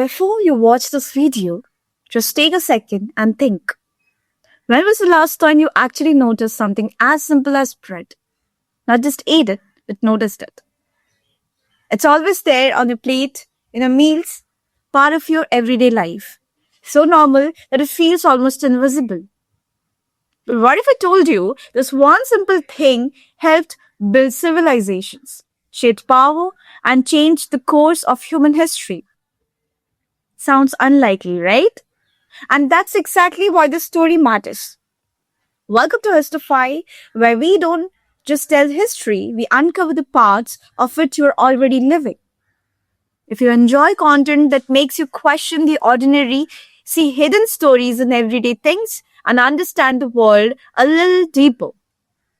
Before you watch this video, just take a second and think. When was the last time you actually noticed something as simple as bread? Not just ate it, but noticed it. It's always there on your plate, in your meals, part of your everyday life. So normal that it feels almost invisible. But what if I told you this one simple thing helped build civilizations, shaped power, and changed the course of human history? Sounds unlikely, right? And that's exactly why this story matters. Welcome to Histify, where we don't just tell history, we uncover the parts of it you're already living. If you enjoy content that makes you question the ordinary, see hidden stories in everyday things, and understand the world a little deeper,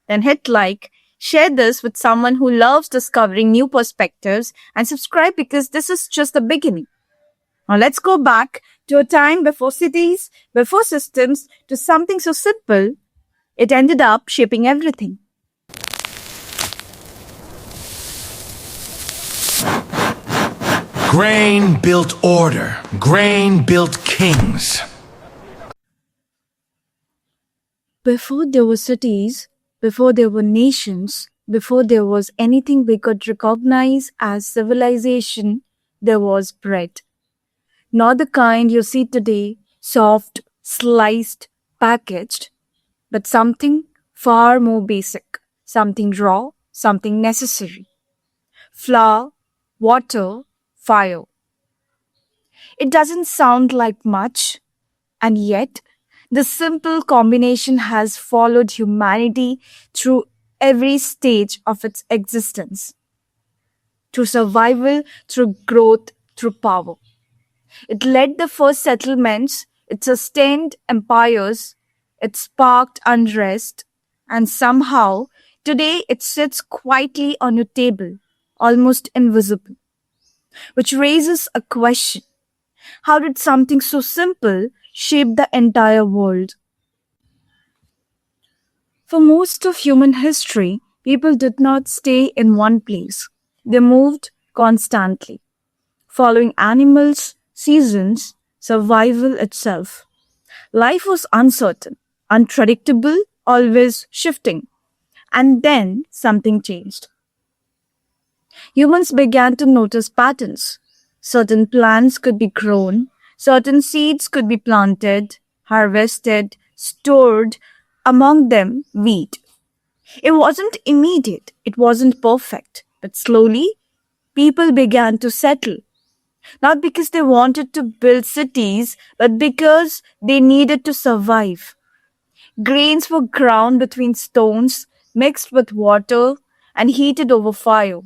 then hit like, share this with someone who loves discovering new perspectives, and subscribe because this is just the beginning. Now let's go back to a time before cities, before systems, to something so simple, it ended up shaping everything. Grain built order. Grain built kings. Before there were cities, before there were nations, before there was anything we could recognize as civilization, there was bread. Not the kind you see today, soft, sliced, packaged, but something far more basic, something raw, something necessary. Flour, water, fire. It doesn't sound like much, and yet the simple combination has followed humanity through every stage of its existence. Through survival, through growth, through power. It led the first settlements, it sustained empires, it sparked unrest, and somehow today it sits quietly on your table, almost invisible. Which raises a question. How did something so simple shape the entire world? For most of human history, people did not stay in one place. They moved constantly, following animals, seasons, survival itself. Life was uncertain, unpredictable, always shifting. And then something changed. Humans began to notice patterns. Certain plants could be grown, certain seeds could be planted, harvested, stored, among them wheat. It wasn't immediate, it wasn't perfect, but slowly people began to settle. Not because they wanted to build cities, but because they needed to survive. Grains were ground between stones, mixed with water, and heated over fire.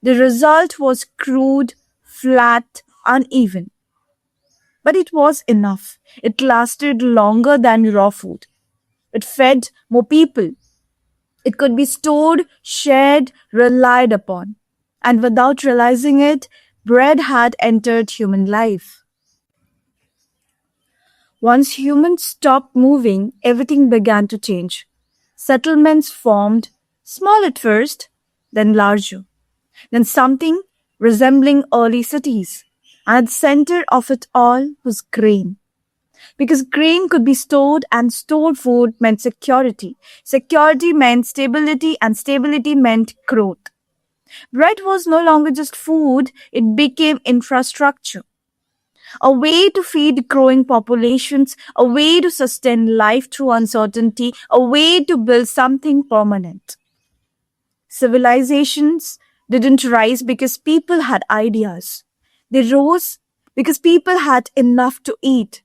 The result was crude, flat, uneven. But it was enough. It lasted longer than raw food. It fed more people. It could be stored, shared, relied upon. And without realizing it, bread had entered human life. Once humans stopped moving, everything began to change. Settlements formed, small at first, then larger, then something resembling early cities. And at the center of it all was grain. Because grain could be stored and stored food meant security. Security meant stability and stability meant growth. Bread was no longer just food, it became infrastructure. A way to feed growing populations, a way to sustain life through uncertainty, a way to build something permanent. Civilizations didn't rise because people had ideas. They rose because people had enough to eat.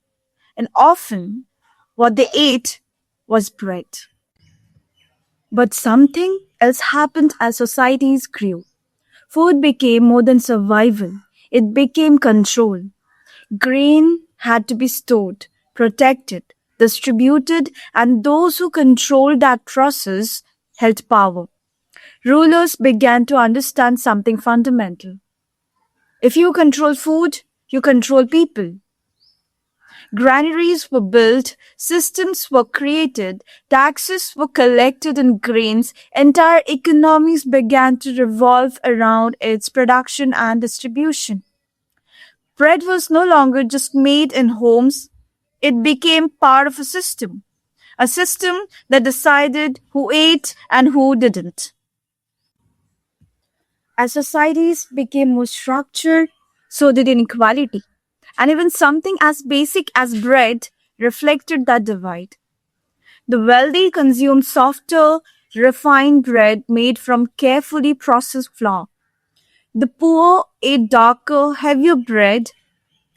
And often, what they ate was bread. But something else happened as societies grew. Food became more than survival, it became control. Grain had to be stored, protected, distributed, and those who controlled that process held power. Rulers began to understand something fundamental. If you control food, you control people. Granaries were built, systems were created, taxes were collected in grains, entire economies began to revolve around its production and distribution. Bread was no longer just made in homes, it became part of a system that decided who ate and who didn't. As societies became more structured, so did inequality. And even something as basic as bread reflected that divide. The wealthy consumed softer, refined bread made from carefully processed flour. The poor ate darker, heavier bread,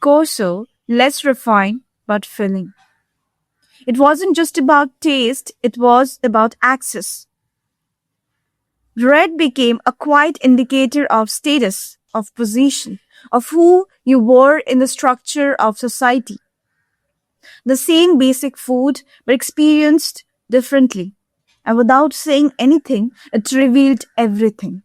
coarser, less refined, but filling. It wasn't just about taste, it was about access. Bread became a quiet indicator of status, of position, of who you were in the structure of society. The same basic food, but experienced differently. And without saying anything, it revealed everything.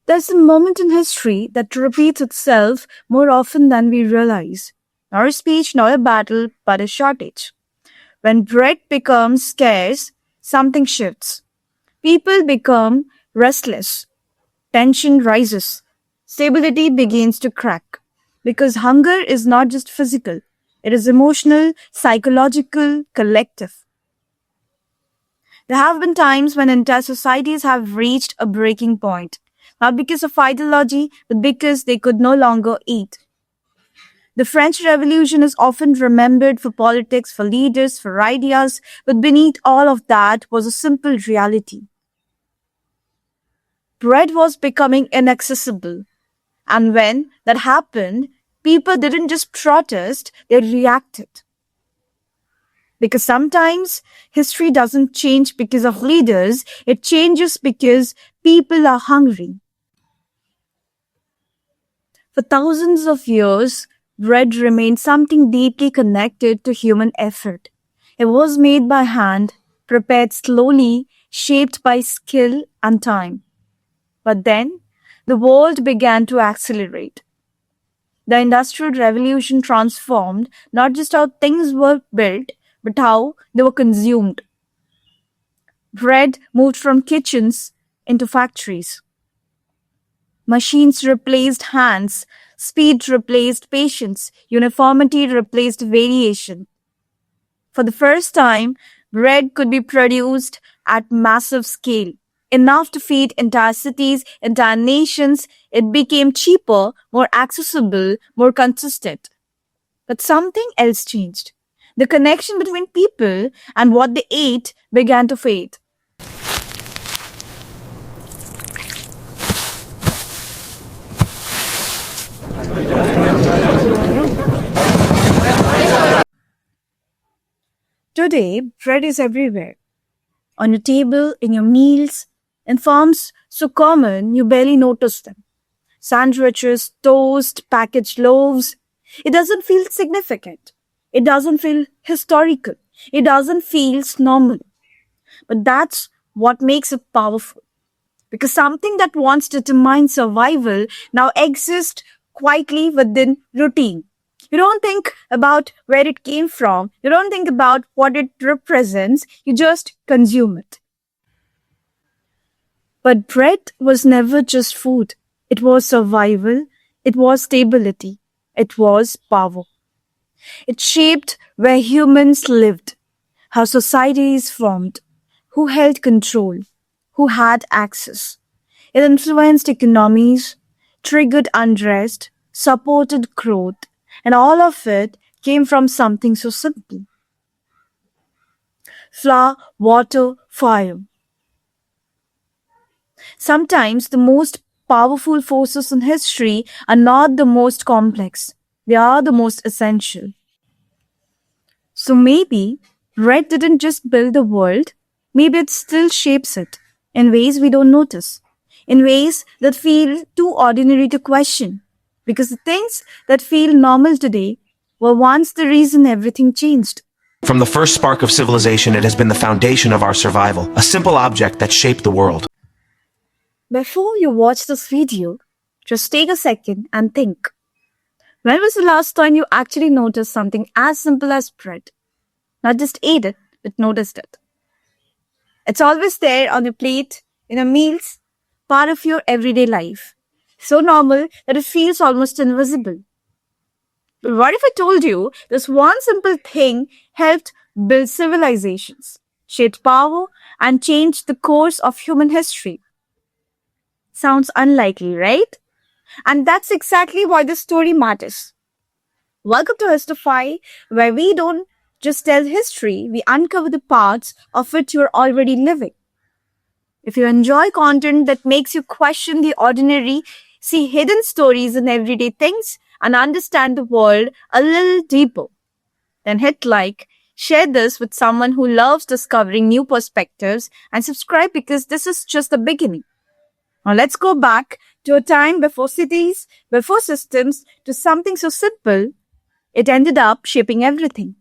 There's a moment in history that repeats itself more often than we realize. Not a speech, not a battle, but a shortage. When bread becomes scarce, something shifts. People become restless. Tension rises. Stability begins to crack. Because hunger is not just physical, it is emotional, psychological, collective. There have been times when entire societies have reached a breaking point, not because of ideology, but because they could no longer eat. The French Revolution is often remembered for politics, for leaders, for ideas, but beneath all of that was a simple reality. Bread was becoming inaccessible. And when that happened, people didn't just protest, they reacted. Because sometimes history doesn't change because of leaders, it changes because people are hungry. For thousands of years, bread remained something deeply connected to human effort. It was made by hand, prepared slowly, shaped by skill and time. But then, the world began to accelerate. The Industrial Revolution transformed not just how things were built, but how they were consumed. Bread moved from kitchens into factories. Machines replaced hands, speed replaced patience, uniformity replaced variation. For the first time, bread could be produced at massive scale, enough to feed entire cities, entire nations. It became cheaper, more accessible, more consistent. But something else changed. The connection between people and what they ate began to fade. Today, bread is everywhere. On your table, in your meals, in forms so common you barely notice them. Sandwiches, toast, packaged loaves. It doesn't feel significant. It doesn't feel historical. It doesn't feel normal. But that's what makes it powerful. Because something that once determined survival now exists quietly within routine. You don't think about where it came from. You don't think about what it represents. You just consume it. But bread was never just food. It was survival. It was stability. It was power. It shaped where humans lived, how societies formed, who held control, who had access. It influenced economies, triggered unrest, supported growth, and all of it came from something so simple. Flour, water, fire. Sometimes the most powerful forces in history are not the most complex, they are the most essential. So maybe bread didn't just build the world, maybe it still shapes it in ways we don't notice, in ways that feel too ordinary to question. Because the things that feel normal today were once the reason everything changed. From the first spark of civilization, it has been the foundation of our survival, a simple object that shaped the world. Before you watch this video, just take a second and think. When was the last time you actually noticed something as simple as bread? not just ate it, but noticed it. It's always there on your plate, in your meals, part of your everyday life. So normal that it feels almost invisible. But what if I told you this one simple thing helped build civilizations, shaped power, and changed the course of human history? Sounds unlikely, right? And that's exactly why this story matters. Welcome to Histify, where we don't just tell history, we uncover the parts of it you're already living. If you enjoy content that makes you question the ordinary, see hidden stories in everyday things, and understand the world a little deeper, then hit like, share this with someone who loves discovering new perspectives, and subscribe because this is just the beginning. Now let's go back to a time before cities, before systems, to something so simple, it ended up shaping everything.